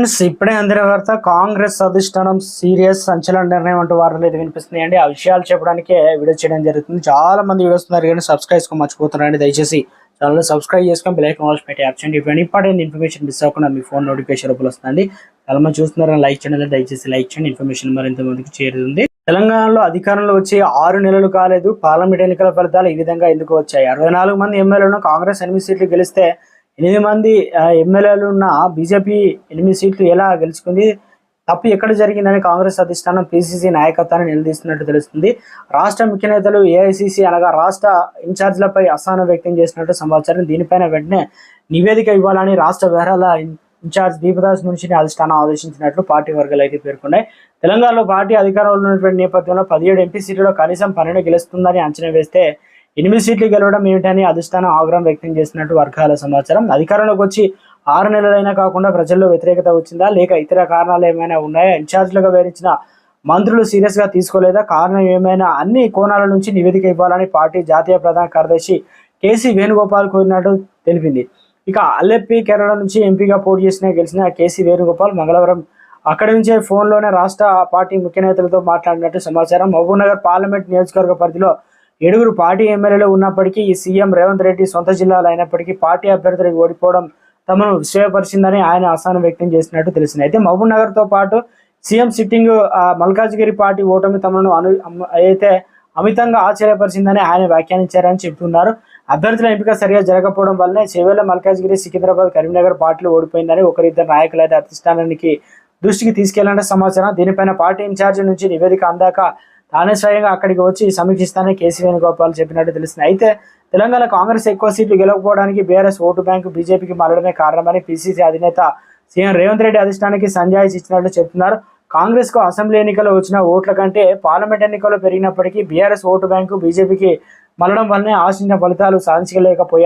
Friends ఇప్పుడే అందిన వార్త కాంగ్రెస్ అధిష్టానం సీరియస్ సంచలన నిర్ణయం అంటూ వార్తలు అయితే వినిపిస్తున్నాయండి. ఆ విషయాలు చెప్పడానికే వీడియో చేయడం జరుగుతుంది. చాలా మంది వీడియోస్ ఉన్నారు కానీ సబ్స్క్రైబ్ చేసుకో మర్చిపోతున్నారండి. దయచేసి ఛానల్ సబ్స్క్రైబ్ చేసుకొని బెల్ ఐకాన్ ఆల్ పెట్టి యాప్ చేయండి. ఇప్పుడు ఇంపార్టెంట్ ఇన్ఫర్మేషన్ మిస్ అవ్వకుండా మీ ఫోన్ నోటిఫికేషన్ రూపంలో వస్తుంది. చాలా మంది చూస్తున్నారని లైక్ చేయండి. దయచేసి లైక్ చేయండి. ఇన్ఫర్మేషన్ మరింత మందికి చేరుతుంది. తెలంగాణలో అధికారంలో వచ్చి 6 నెలలు కాలేదు. పార్లమెంట్ ఎన్నికల ఫలితాలు ఈ విధంగా ఎందుకు వచ్చాయి? 64 మంది ఎమ్మెల్యేలను కాంగ్రెస్ 8 సీట్లు గెలిస్తే 8 మంది ఎమ్మెల్యేలు ఉన్న బీజేపీ 8 సీట్లు ఎలా గెలుచుకుంది? తప్పు ఎక్కడ జరిగిందని కాంగ్రెస్ అధిష్టానం పీసీసీ నాయకత్వాన్ని నిలదీస్తున్నట్టు తెలుస్తుంది. రాష్ట్ర ముఖ్య నేతలు ఏఐసీసీ అనగా రాష్ట్ర ఇన్ఛార్జీలపై అసహనం వ్యక్తం చేసినట్టు సమాచారం. దీనిపైన వెంటనే నివేదిక ఇవ్వాలని రాష్ట్ర వ్యవహారాల ఇన్ఛార్జ్ దీపదాస్ మున్షిని అధిష్టానం ఆదేశించినట్లు పార్టీ వర్గాలు అయితే పేర్కొన్నాయి. తెలంగాణలో పార్టీ అధికారంలో ఉన్నటువంటి నేపథ్యంలో 17 ఎంపీ సీట్లలో కనీసం 12 గెలుస్తుందని అంచనా వేస్తే 8 సీట్లు గెలవడం ఏమిటని అధిష్టానం ఆగ్రహం వ్యక్తం చేసినట్టు వర్గాల సమాచారం. అధికారంలోకి వచ్చి 6 నెలలైనా కాకుండా ప్రజల్లో వ్యతిరేకత వచ్చిందా లేక ఇతర కారణాలు ఏమైనా ఉన్నాయా? ఇన్ఛార్జీలుగా వేరించిన మంత్రులు సీరియస్ గా తీసుకోలేదా? కారణం ఏమైనా? అన్ని కోణాల నుంచి నివేదిక ఇవ్వాలని పార్టీ జాతీయ ప్రధాన కార్యదర్శి కేసీ వేణుగోపాల్ కోరినట్టు తెలిపింది. ఇక అల్లెప్పి కేరళ నుంచి ఎంపీగా పోటీ గెలిచిన కేసీ వేణుగోపాల్ మంగళవారం అక్కడి నుంచే ఫోన్లోనే రాష్ట్ర పార్టీ ముఖ్య నేతలతో మాట్లాడినట్టు సమాచారం. మహబూబ్నగర్ పార్లమెంట్ నియోజకవర్గ పరిధిలో 7 పార్టీ ఎమ్మెల్యేలు ఉన్నప్పటికీ ఈ సీఎం రేవంత్ రెడ్డి సొంత జిల్లాలో అయినప్పటికీ పార్టీ అభ్యర్థులకు ఓడిపోవడం తమను విశ్వయపరిచిందని ఆయన అసహనం వ్యక్తం చేసినట్టు తెలిసింది. అయితే మహబూబ్నగర్ తో పాటు సీఎం సిట్టింగ్ మల్కాజ్గిరి పార్టీ ఓటమి తమను అయితే అమితంగా ఆశ్చర్యపరిచిందని ఆయన వ్యాఖ్యానించారని చెబుతున్నారు. అభ్యర్థుల ఎంపిక సరిగా జరగకపోవడం వల్లనే చేవేళ్ల మల్కాజ్గిరి, సికింద్రాబాద్, కరీంనగర్ పార్టీలు ఓడిపోయిందని ఒకరిద్దరు నాయకులు అయితే అధిష్టానానికి దృష్టికి తీసుకెళ్లాలనే సమాచారం. దీనిపైన పార్టీ ఇన్ఛార్జి నుంచి నివేదిక అందాక తానే స్వయంగా అక్కడికి వచ్చి సమీక్షిస్తానని కేసీ వేణుగోపాల్ చెప్పినట్టు తెలిసింది. అయితే తెలంగాణ కాంగ్రెస్ ఎక్కువ సీట్లు గెలవకపోవడానికి బీఆర్ఎస్ ఓటు బ్యాంకు బీజేపీకి మారడమే కారణమని పీసీసీ అధినేత సీఎం రేవంత్ రెడ్డి అధిష్టానానికి సంజాయిషి ఇచ్చినట్లు చెబుతున్నారు. కాంగ్రెస్ కు అసెంబ్లీ ఎన్నికల్లో వచ్చిన ఓట్ల కంటే పార్లమెంట్ ఎన్నికల్లో పెరిగినప్పటికీ బీఆర్ఎస్ ఓటు బ్యాంకు బీజేపీకి మళ్ళడం వల్లనే ఆశించిన ఫలితాలు సాధించలేకపోయారు.